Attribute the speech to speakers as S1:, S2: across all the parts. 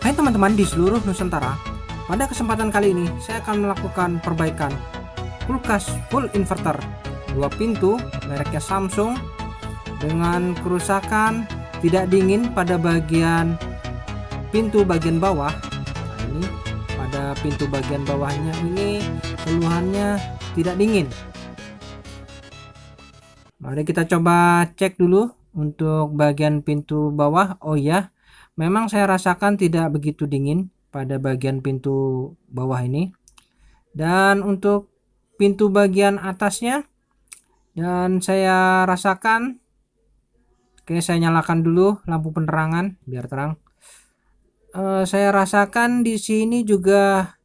S1: Hai teman-teman di seluruh Nusantara, pada kesempatan kali ini saya akan melakukan perbaikan kulkas full inverter 2 pintu mereknya Samsung dengan kerusakan tidak dingin pada bagian pintu bagian bawah. Nah, ini pada pintu bagian bawahnya ini keluhannya tidak dingin. Mari kita coba cek dulu untuk bagian pintu bawah. Oh ya, memang saya rasakan tidak begitu dingin pada bagian pintu bawah ini. Dan untuk pintu bagian atasnya, dan saya rasakan, oke, saya nyalakan dulu lampu penerangan biar terang. Saya rasakan di sini juga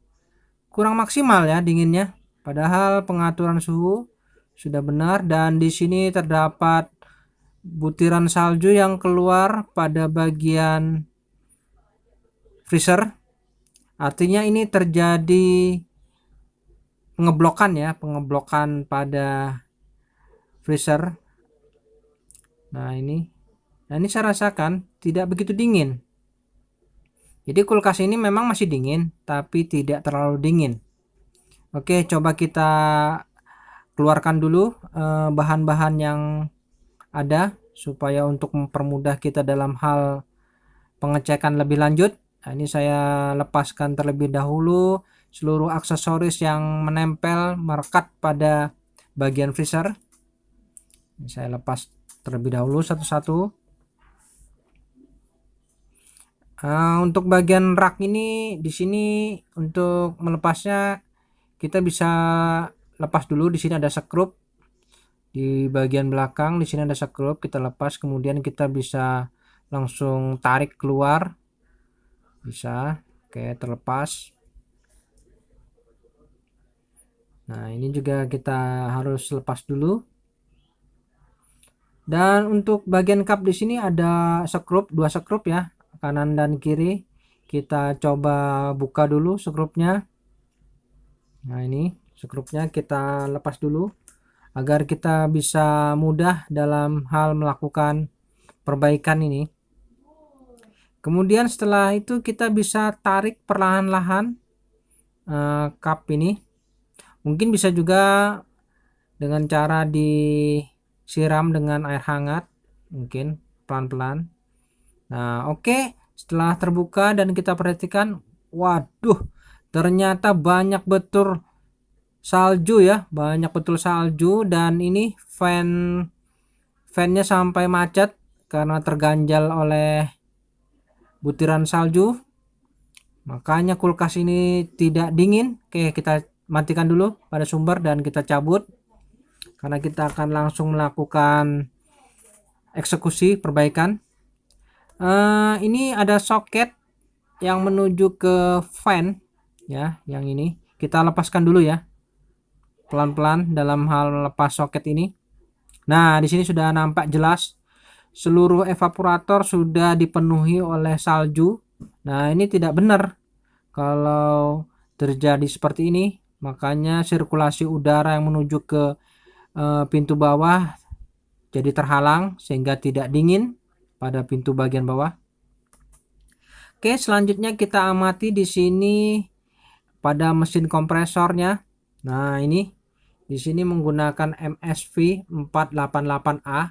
S1: kurang maksimal ya dinginnya. Padahal pengaturan suhu sudah benar, dan di sini terdapat butiran salju yang keluar pada bagian freezer. Artinya ini terjadi pengeblokan pada freezer. Nah ini saya rasakan tidak begitu dingin. Jadi kulkas ini memang masih dingin, tapi tidak terlalu dingin. Oke, coba kita keluarkan dulu bahan-bahan yang ada supaya untuk mempermudah kita dalam hal pengecekan lebih lanjut. Nah, ini saya lepaskan terlebih dahulu seluruh aksesoris yang menempel melekat pada bagian freezer. Ini saya lepas terlebih dahulu satu-satu. Untuk bagian rak ini, di sini untuk melepasnya kita bisa lepas dulu. Di sini ada skrup di bagian belakang, di sini ada skrup, kita lepas, kemudian kita bisa langsung tarik keluar, bisa. Oke, terlepas. Nah ini juga kita harus lepas dulu. Dan untuk bagian kap di sini ada skrup, 2 skrup ya, kanan dan kiri. Kita coba buka dulu skrupnya. Nah ini skrupnya kita lepas dulu agar kita bisa mudah dalam hal melakukan perbaikan ini. Kemudian setelah itu kita bisa tarik perlahan-lahan kap ini. Mungkin bisa juga dengan cara disiram dengan air hangat, mungkin pelan-pelan. Nah oke, setelah terbuka dan kita perhatikan, waduh, ternyata banyak betul salju ya, banyak betul salju. Dan ini fannya sampai macet karena terganjal oleh butiran salju, makanya kulkas ini tidak dingin. Oke, kita matikan dulu pada sumber dan kita cabut karena kita akan langsung melakukan eksekusi perbaikan. Ini ada soket yang menuju ke fan ya, yang ini kita lepaskan dulu ya, pelan-pelan dalam hal melepas soket ini. Nah di sini sudah nampak jelas seluruh evaporator sudah dipenuhi oleh salju. Nah ini tidak benar kalau terjadi seperti ini, makanya sirkulasi udara yang menuju ke pintu bawah jadi terhalang sehingga tidak dingin pada pintu bagian bawah. Oke, selanjutnya kita amati di sini pada mesin kompresornya. Nah ini di sini menggunakan MSV 488A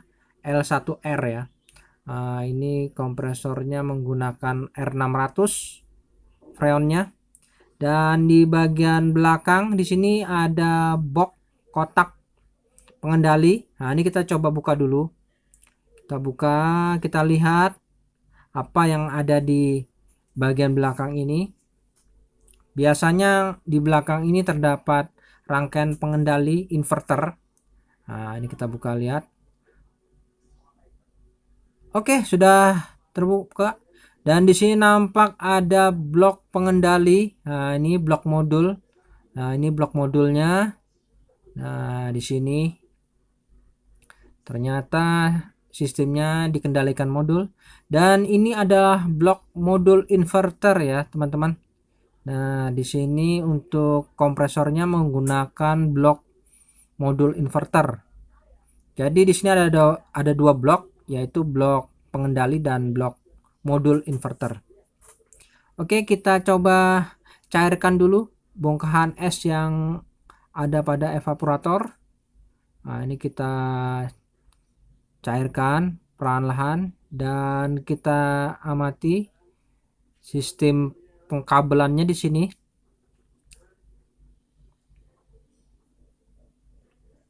S1: L1R ya. Ini kompresornya menggunakan R600 freonnya. Dan di bagian belakang di sini ada box kotak pengendali. Nah ini kita coba buka dulu. Kita buka, kita lihat apa yang ada di bagian belakang ini. Biasanya di belakang ini terdapat rangkaian pengendali inverter. Nah ini kita buka, lihat. Oke, sudah terbuka. Dan di sini nampak ada blok pengendali. Nah ini blok modul. Nah ini blok modulnya. Nah di sini ternyata sistemnya dikendalikan modul. Dan ini adalah blok modul inverter ya teman-teman. Nah di sini untuk kompresornya menggunakan blok modul inverter. Jadi di sini ada 2 blok, yaitu blok pengendali dan blok modul inverter. Oke, kita coba cairkan dulu bongkahan es yang ada pada evaporator. Nah, ini kita cairkan perlahan dan kita amati sistem pengkabelannya di sini.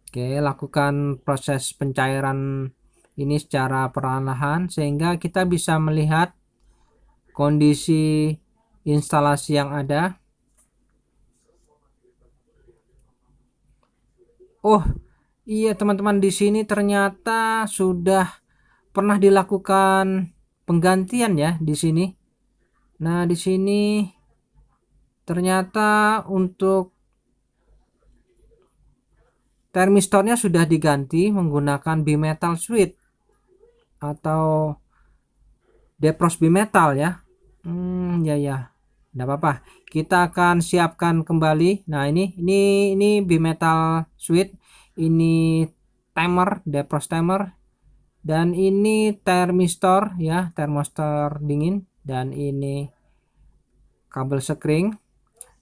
S1: Oke, lakukan proses pencairan ini secara perlahan sehingga kita bisa melihat kondisi instalasi yang ada. Oh, iya teman-teman, di sini ternyata sudah pernah dilakukan penggantian ya di sini. Nah, di sini ternyata untuk termistornya sudah diganti menggunakan bimetal switch atau Depros bimetal ya. Ya, enggak apa-apa. Kita akan siapkan kembali. Nah, ini bimetal switch, ini timer, Depros timer, dan ini termistor ya, termostat dingin, dan ini kabel sekring,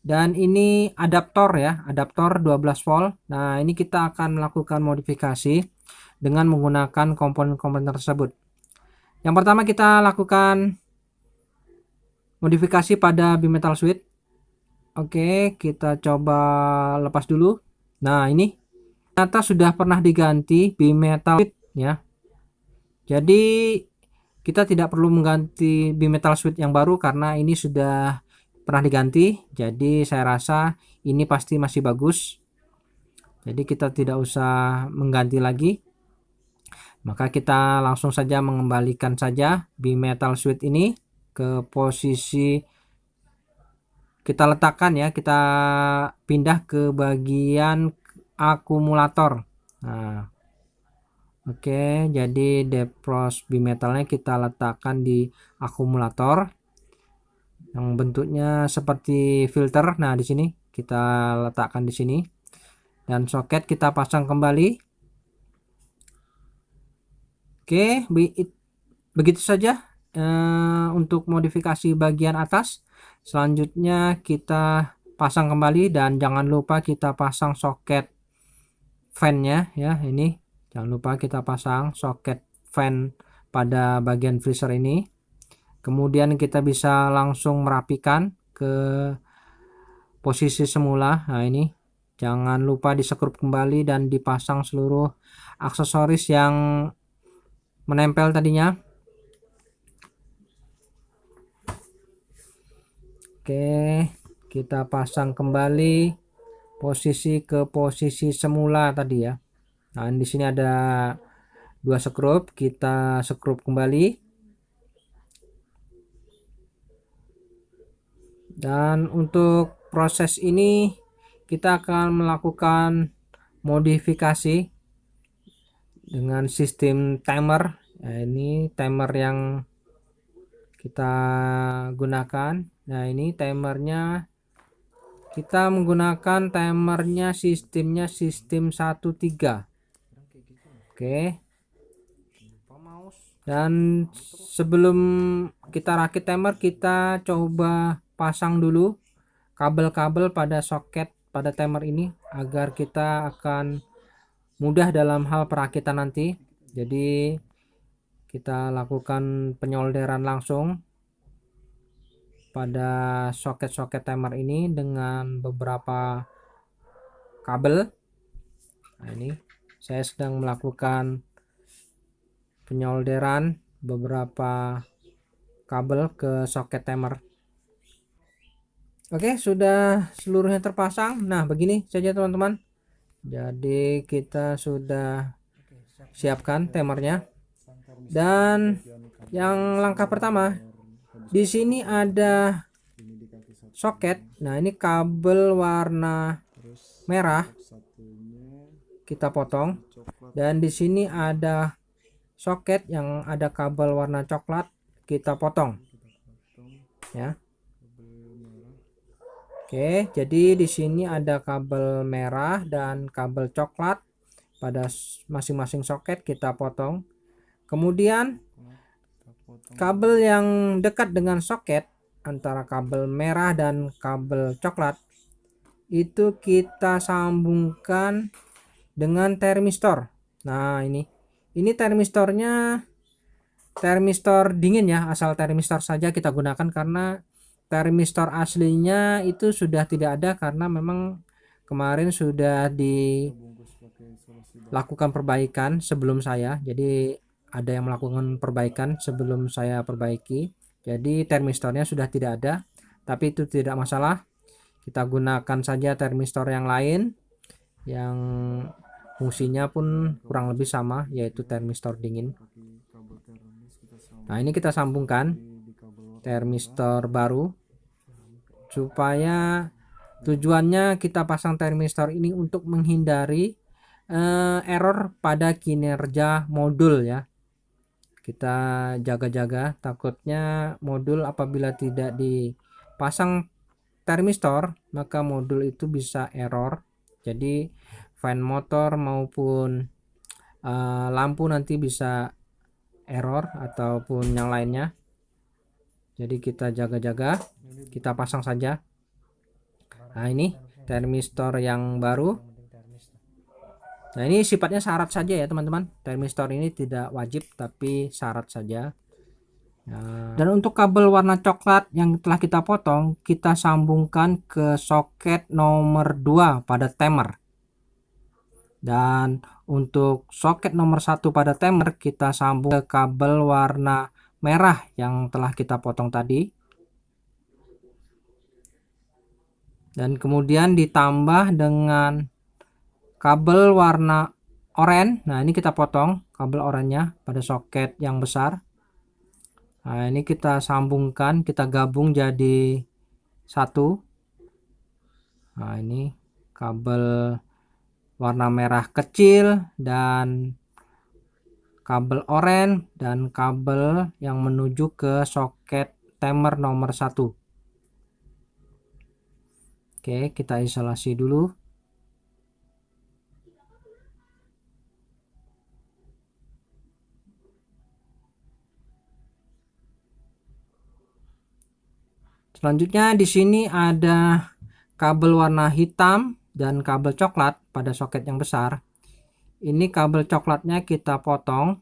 S1: dan ini adaptor ya, adaptor 12 volt. Nah, ini kita akan melakukan modifikasi dengan menggunakan komponen-komponen tersebut. Yang pertama kita lakukan modifikasi pada bimetal switch. Oke, kita coba lepas dulu. Nah, ini ternyata sudah pernah diganti bimetal switch ya. Jadi kita tidak perlu mengganti bimetal switch yang baru karena ini sudah pernah diganti. Jadi saya rasa ini pasti masih bagus. Jadi kita tidak usah mengganti lagi. Maka kita langsung saja mengembalikan saja bimetal switch ini ke posisi kita letakkan ya, kita pindah ke bagian akumulator. Nah, oke, jadi Depros bimetalnya kita letakkan di akumulator yang bentuknya seperti filter. Nah, di sini kita letakkan di sini dan soket kita pasang kembali. Oke, begitu saja untuk modifikasi bagian atas. Selanjutnya kita pasang kembali dan jangan lupa kita pasang soket fan-nya ya. Ini jangan lupa kita pasang soket fan pada bagian freezer ini. Kemudian kita bisa langsung merapikan ke posisi semula. Nah, ini jangan lupa disekrup kembali dan dipasang seluruh aksesoris yang menempel tadinya. Oke, kita pasang kembali posisi ke posisi semula tadi ya. Nah, di sini ada 2 sekrup, kita sekrup kembali. Dan untuk proses ini kita akan melakukan modifikasi dengan sistem timer. Nah, ini timer yang kita gunakan. Nah, ini timernya kita menggunakan timernya sistemnya sistem 13. Oke. Dan sebelum kita rakit timer, kita coba pasang dulu kabel-kabel pada soket pada timer ini agar kita akan mudah dalam hal perakitan nanti. Jadi kita lakukan penyolderan langsung pada soket-soket timer ini dengan beberapa kabel. Nah, ini saya sedang melakukan penyolderan beberapa kabel ke soket timer. Oke, sudah seluruhnya terpasang. Nah, begini saja teman-teman. Jadi kita sudah siapkan timernya. Dan yang langkah pertama, di sini ada soket. Nah, ini kabel warna merah kita potong, dan di sini ada soket yang ada kabel warna coklat kita potong ya. Oke, jadi di sini ada kabel merah dan kabel coklat pada masing-masing soket kita potong. Kemudian kabel yang dekat dengan soket antara kabel merah dan kabel coklat itu kita sambungkan dengan termistor. Nah, ini termistornya termistor dingin ya, asal termistor saja kita gunakan karena termistor aslinya itu sudah tidak ada karena memang kemarin sudah dilakukan perbaikan sebelum saya. Jadi ada yang melakukan perbaikan sebelum saya perbaiki. Jadi termistornya sudah tidak ada, tapi itu tidak masalah. Kita gunakan saja termistor yang lain yang fungsinya pun kurang lebih sama, yaitu termistor dingin. Nah, ini kita sambungkan termistor baru supaya tujuannya kita pasang termistor ini untuk menghindari error pada kinerja modul ya. Kita jaga-jaga, takutnya modul apabila tidak dipasang termistor maka modul itu bisa error. Jadi fan motor maupun lampu nanti bisa error ataupun yang lainnya. Jadi kita jaga-jaga, kita pasang saja. Nah, ini termistor yang baru. Nah, ini sifatnya syarat saja ya teman-teman. Termistor ini tidak wajib tapi syarat saja. Nah, dan untuk kabel warna coklat yang telah kita potong, kita sambungkan ke soket nomor 2 pada timer. Dan untuk soket nomor 1 pada timer kita sambung ke kabel warna merah yang telah kita potong tadi. Dan kemudian ditambah dengan kabel warna oranye. Nah, ini kita potong kabel oranye pada soket yang besar. Nah, ini kita sambungkan, kita gabung jadi satu. Nah, ini kabel warna merah kecil dan kabel oranye dan kabel yang menuju ke soket timer nomor 1. Oke, kita isolasi dulu. Selanjutnya di sini ada kabel warna hitam dan kabel coklat pada soket yang besar. Ini kabel coklatnya kita potong.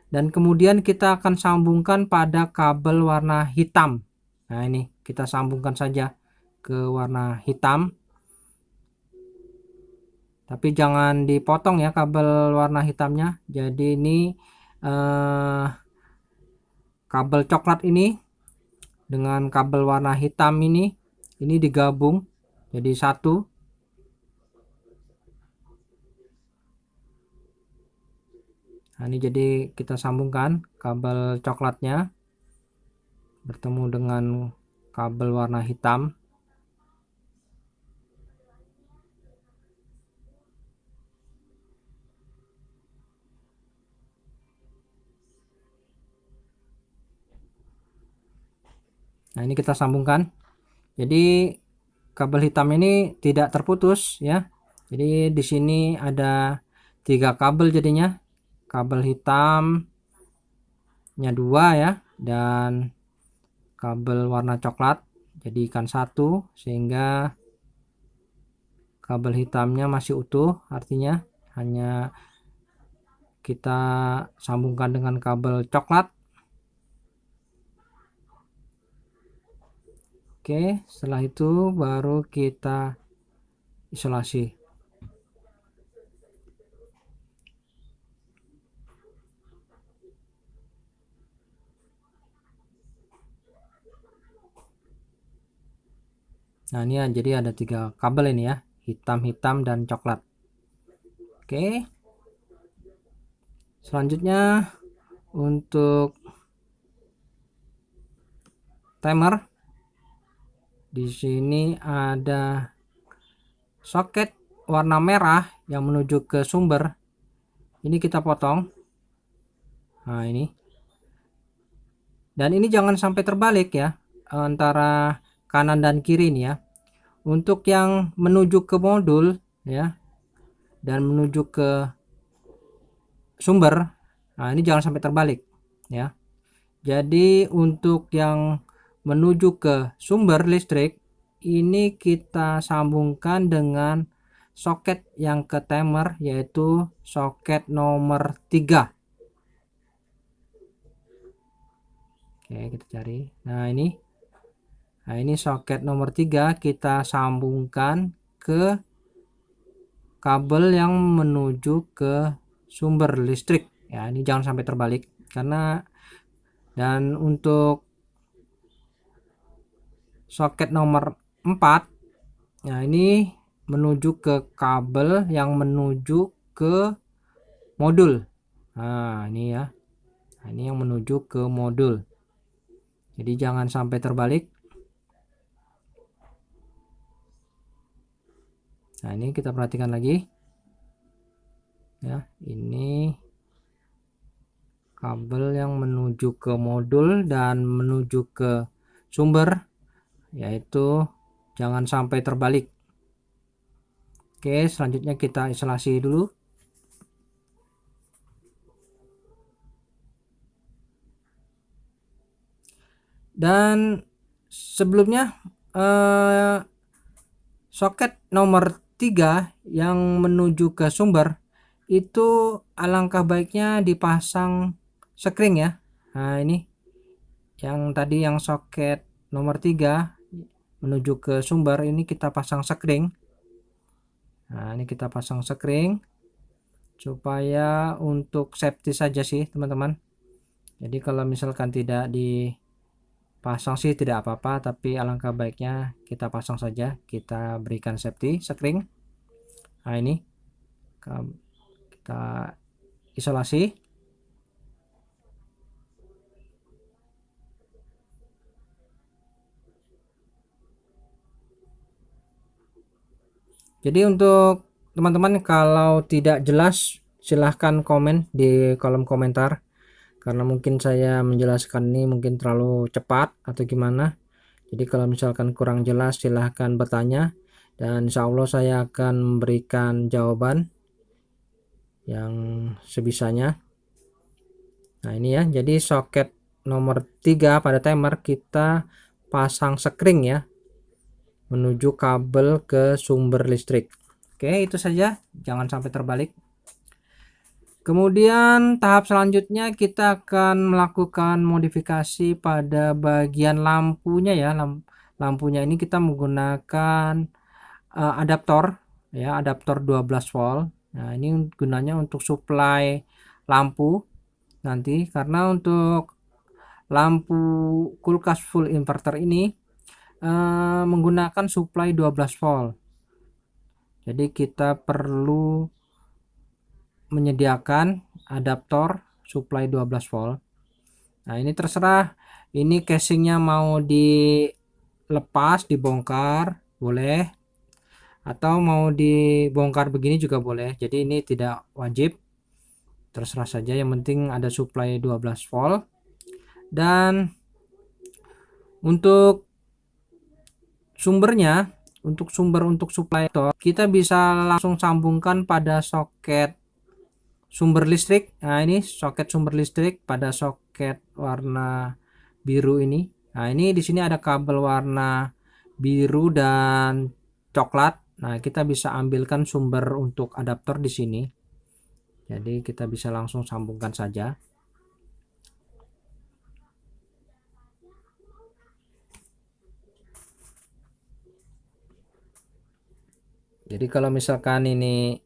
S1: Dan kemudian kita akan sambungkan pada kabel warna hitam. Nah, ini kita sambungkan saja ke warna hitam. Tapi jangan dipotong ya kabel warna hitamnya. Jadi ini kabel coklat ini dengan kabel warna hitam ini digabung jadi satu. Nah, ini jadi kita sambungkan kabel coklatnya bertemu dengan kabel warna hitam. Nah, ini kita sambungkan. Jadi kabel hitam ini tidak terputus ya. Jadi di sini ada 3 kabel jadinya. Kabel hitamnya 2 ya, dan kabel warna coklat jadikan satu sehingga kabel hitamnya masih utuh, artinya hanya kita sambungkan dengan kabel coklat. Oke, setelah itu baru kita isolasi. Nah, ini ya, jadi ada 3 kabel ini ya, hitam dan coklat. Oke, selanjutnya untuk timer, di sini ada soket warna merah yang menuju ke sumber. Ini kita potong. Nah, ini. Dan ini jangan sampai terbalik ya, antara kanan dan kiri ini ya. Untuk yang menuju ke modul ya dan menuju ke sumber, nah ini jangan sampai terbalik ya. Jadi untuk yang menuju ke sumber listrik ini kita sambungkan dengan soket yang ke timer, yaitu soket nomor 3. Oke, kita cari. Nah ini soket nomor 3 kita sambungkan ke kabel yang menuju ke sumber listrik ya. Ini jangan sampai terbalik karena, dan untuk soket nomor 4, nah ini menuju ke kabel yang menuju ke modul. Nah ini ya, nah, ini yang menuju ke modul, jadi jangan sampai terbalik. Nah ini kita perhatikan lagi ya, ini kabel yang menuju ke modul dan menuju ke sumber, yaitu jangan sampai terbalik. Oke, selanjutnya kita isolasi dulu. Dan sebelumnya soket nomor 3 yang menuju ke sumber itu alangkah baiknya dipasang sekring ya. Nah ini yang tadi yang soket nomor 3 menuju ke sumber ini kita pasang sekring. Nah ini kita pasang sekring supaya untuk safety saja sih teman-teman. Jadi kalau misalkan tidak dipasang sih tidak apa-apa, tapi alangkah baiknya kita pasang saja, kita berikan safety sekring. Nah ini kita isolasi. Jadi untuk teman-teman kalau tidak jelas silahkan komen di kolom komentar, karena mungkin saya menjelaskan ini mungkin terlalu cepat atau gimana. Jadi kalau misalkan kurang jelas silahkan bertanya, dan insya Allah saya akan memberikan jawaban yang sebisanya. Nah ini ya, jadi soket nomor 3 pada timer kita pasang sekring ya, menuju kabel ke sumber listrik. Oke, itu saja, jangan sampai terbalik. Kemudian tahap selanjutnya kita akan melakukan modifikasi pada bagian lampunya ya. Lampunya ini kita menggunakan adaptor ya, adaptor 12 volt. Nah ini gunanya untuk supply lampu nanti, karena untuk lampu kulkas full inverter ini menggunakan supply 12 volt. Jadi kita perlu menyediakan adaptor supply 12 volt. Nah ini terserah, ini casingnya mau dilepas dibongkar boleh, atau mau dibongkar begini juga boleh, jadi ini tidak wajib, terserah saja, yang penting ada supply 12 volt. Dan untuk sumbernya, untuk supply kita bisa langsung sambungkan pada soket sumber listrik. Nah ini soket sumber listrik pada soket warna biru ini. Nah ini di sini ada kabel warna biru dan coklat. Nah kita bisa ambilkan sumber untuk adaptor di sini, jadi kita bisa langsung sambungkan saja. Jadi kalau misalkan ini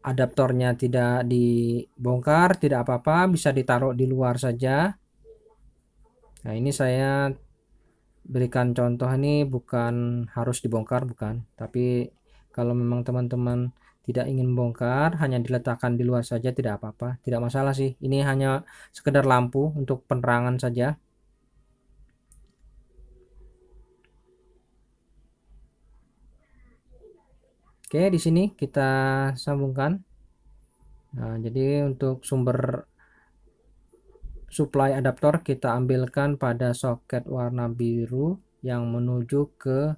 S1: adaptornya tidak dibongkar tidak apa-apa, bisa ditaruh di luar saja. Nah ini saya berikan contoh, ini bukan harus dibongkar, bukan, tapi kalau memang teman-teman tidak ingin bongkar, hanya diletakkan di luar saja tidak apa-apa, tidak masalah sih. Ini hanya sekedar lampu untuk penerangan saja. Oke, di sini kita sambungkan. Nah jadi untuk sumber supply adaptor kita ambilkan pada soket warna biru yang menuju ke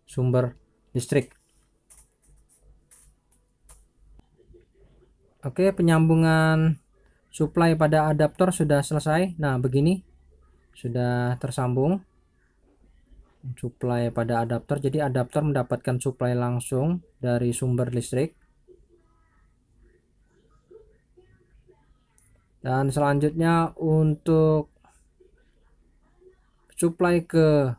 S1: sumber listrik. Oke, penyambungan Supply pada adaptor sudah selesai. Nah, begini sudah tersambung supply pada adaptor. Jadi adaptor mendapatkan supply langsung dari sumber listrik. Dan selanjutnya untuk supply ke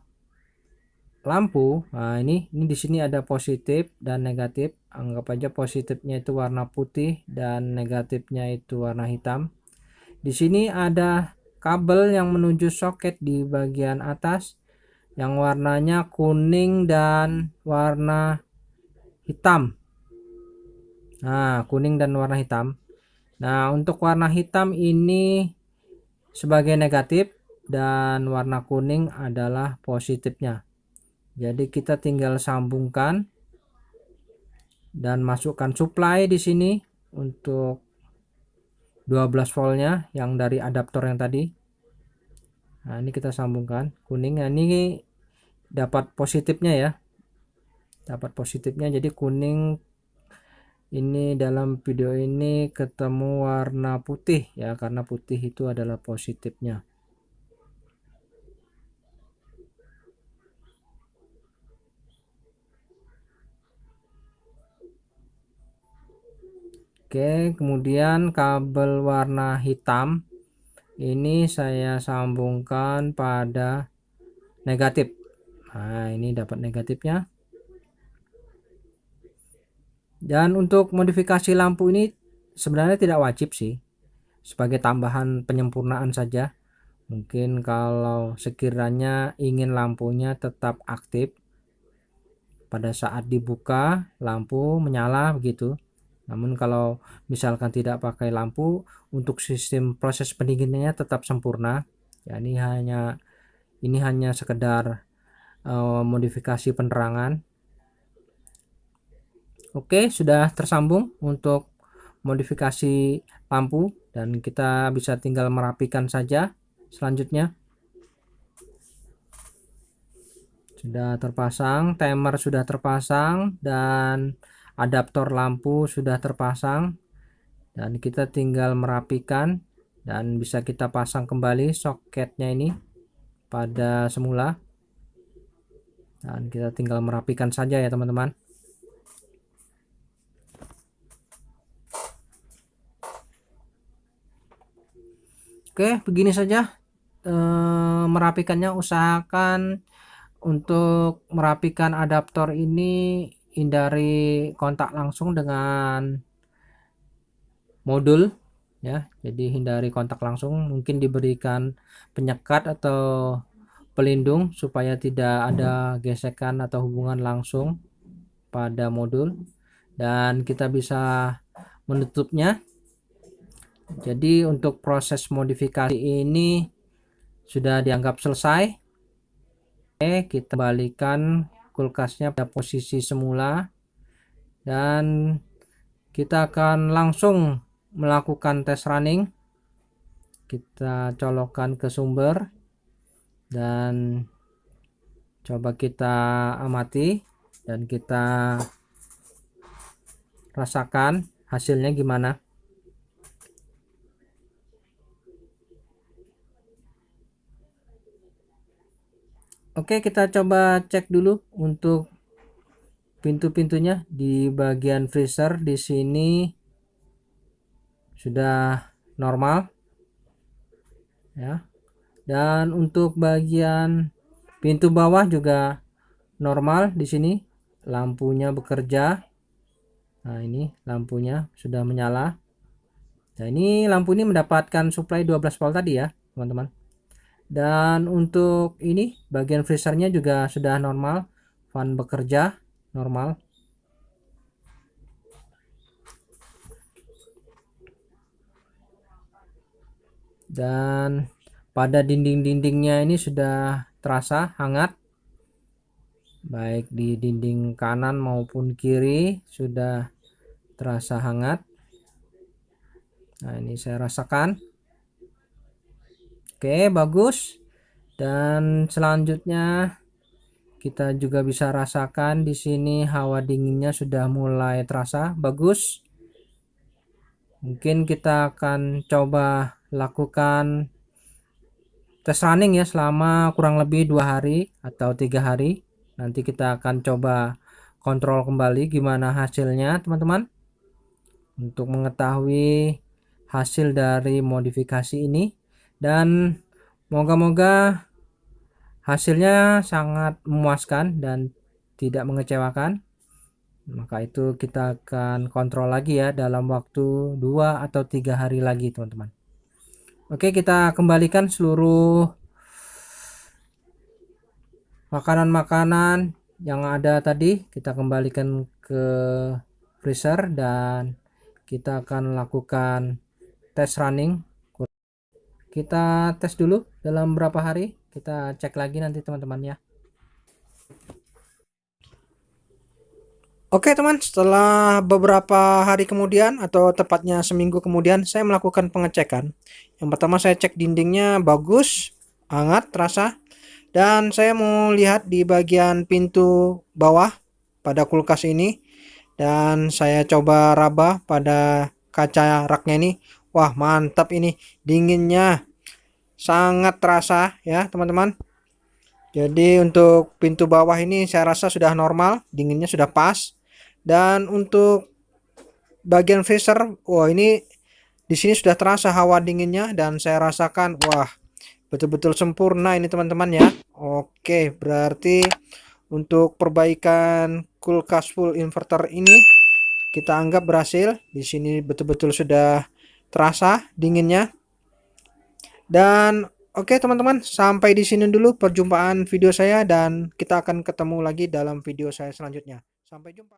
S1: lampu. Nah, ini di sini ada positif dan negatif. Anggap aja positifnya itu warna putih dan negatifnya itu warna hitam. Di sini ada kabel yang menuju soket di bagian atas yang warnanya kuning dan warna hitam. Nah, kuning dan warna hitam. Nah, untuk warna hitam ini sebagai negatif dan warna kuning adalah positifnya. Jadi kita tinggal sambungkan dan masukkan supply di sini untuk 12 voltnya yang dari adaptor yang tadi. Nah, ini kita sambungkan kuning. Nah, ini dapat positifnya ya. Dapat positifnya, jadi kuning ini dalam video ini ketemu warna putih ya, karena putih itu adalah positifnya. Oke, kemudian kabel warna hitam ini saya sambungkan pada negatif. Nah, ini dapat negatifnya. Dan untuk modifikasi lampu ini sebenarnya tidak wajib sih, sebagai tambahan penyempurnaan saja. Mungkin kalau sekiranya ingin lampunya tetap aktif pada saat dibuka lampu menyala begitu. Namun kalau misalkan tidak pakai lampu, untuk sistem proses pendinginannya tetap sempurna. Ya, ini hanya sekedar modifikasi penerangan. Oke, sudah tersambung untuk modifikasi lampu dan kita bisa tinggal merapikan saja. Selanjutnya sudah terpasang, timer sudah terpasang, dan adaptor lampu sudah terpasang, dan kita tinggal merapikan dan bisa kita pasang kembali soketnya ini pada semula, dan kita tinggal merapikan saja ya teman-teman. Oke, begini saja merapikannya. Usahakan untuk merapikan adaptor ini hindari kontak langsung dengan modul ya, jadi hindari kontak langsung. Mungkin diberikan penyekat atau pelindung supaya tidak ada gesekan atau hubungan langsung pada modul, dan kita bisa menutupnya. Jadi untuk proses modifikasi ini sudah dianggap selesai. Oke, kita kembalikan kulkasnya pada posisi semula dan kita akan langsung melakukan tes running. Kita colokkan ke sumber dan coba kita amati dan kita rasakan hasilnya gimana. Oke, kita coba cek dulu untuk pintu-pintunya. Di bagian freezer di sini sudah normal ya, dan untuk bagian pintu bawah juga normal. Di sini lampunya bekerja. Nah, ini lampunya sudah menyala. Nah, ini lampu ini mendapatkan supply 12 volt tadi ya teman-teman. Dan untuk ini bagian freezernya juga sudah normal, fan bekerja normal. Dan pada dinding-dindingnya ini sudah terasa hangat, baik di dinding kanan maupun kiri sudah terasa hangat. Nah, ini saya rasakan. Oke, bagus. Dan selanjutnya kita juga bisa rasakan di sini hawa dinginnya sudah mulai terasa. Bagus. Mungkin kita akan coba lakukan tes running ya selama kurang lebih 2 hari atau 3 hari. Nanti kita akan coba kontrol kembali gimana hasilnya teman-teman, untuk mengetahui hasil dari modifikasi ini, dan moga-moga hasilnya sangat memuaskan dan tidak mengecewakan. Maka itu kita akan kontrol lagi ya dalam waktu 2 atau 3 hari lagi teman-teman. Oke, kita kembalikan seluruh makanan-makanan yang ada tadi, kita kembalikan ke freezer dan kita akan lakukan tes running. Kita tes dulu dalam berapa hari, kita cek lagi nanti teman-teman ya. Oke teman, setelah beberapa hari kemudian atau tepatnya seminggu kemudian saya melakukan pengecekan. Yang pertama saya cek dindingnya bagus, hangat, terasa. Dan saya mau lihat di bagian pintu bawah pada kulkas ini. Dan saya coba raba pada kaca raknya ini. Wah mantap ini, dinginnya sangat terasa ya teman-teman. Jadi untuk pintu bawah ini saya rasa sudah normal, dinginnya sudah pas. Dan untuk bagian freezer, wah ini di sini sudah terasa hawa dinginnya dan saya rasakan wah betul-betul sempurna ini teman-teman ya. Oke, berarti untuk perbaikan kulkas full inverter ini kita anggap berhasil. Di sini betul-betul sudah terasa dinginnya. Dan oke teman-teman, sampai di sini dulu perjumpaan video saya dan kita akan ketemu lagi dalam video saya selanjutnya. Sampai jumpa.